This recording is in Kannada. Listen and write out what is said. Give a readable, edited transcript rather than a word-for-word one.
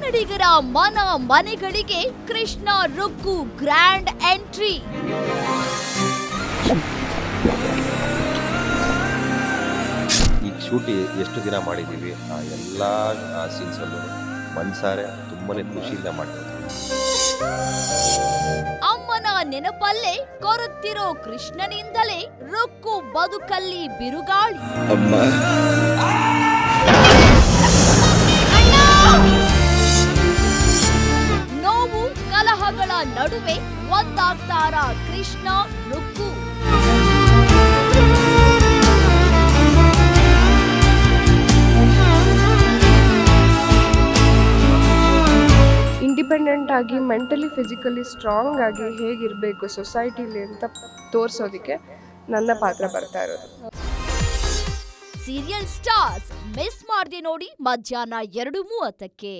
ಕನ್ನಡಿಗರ ಮನ ಮನೆಗಳಿಗೆ ಕೃಷ್ಣ ರುಕ್ಕು ಗ್ರ್ಯಾಂಡ್ ಎಂಟ್ರಿ. ಈ ಶೂಟ್ ಎಷ್ಟು ದಿನ ಮಾಡಿದ್ದೀವಿ, ಆ ಎಲ್ಲ ಸೀನ್ಸಲ್ಲೂ ಮನ್ಸಾರೆ ತುಂಬಾನೇ ಖುಷಿಯಿಂದ ಮಾಡ್ತೀವಿ. ಅಮ್ಮನ ನೆನಪಲ್ಲೇ ಕೊರುತ್ತಿರೋ ಕೃಷ್ಣನಿಂದಲೇ ರುಕ್ಕು ಬದುಕಲ್ಲಿ ಬಿರುಗಾಳಿ. ನೋವು ಕಲಹಗಳ ನಡುವೆ ಒಂದಾಗ್ತಾರ ಕೃಷ್ಣ ರುಕ್ಕು. ಇಂಡಿಪೆಂಡೆಂಟ್ ಆಗಿ ಮೆಂಟಲಿ ಫಿಸಿಕಲಿ ಸ್ಟ್ರಾಂಗ್ ಆಗಿ ಹೇಗಿರಬೇಕು ಸೊಸೈಟಿಲಿ ಅಂತ ತೋರಿಸೋದಕ್ಕೆ ನನ್ನ ಪಾತ್ರ ಬರ್ತಾ ಇರೋದು. ಸೀರಿಯಲ್ ಸ್ಟಾರ್ಸ್ ಮಿಸ್ ಮಾಡದೆ ನೋಡಿ ಮಧ್ಯಾಹ್ನ 2:30ಕ್ಕೆ.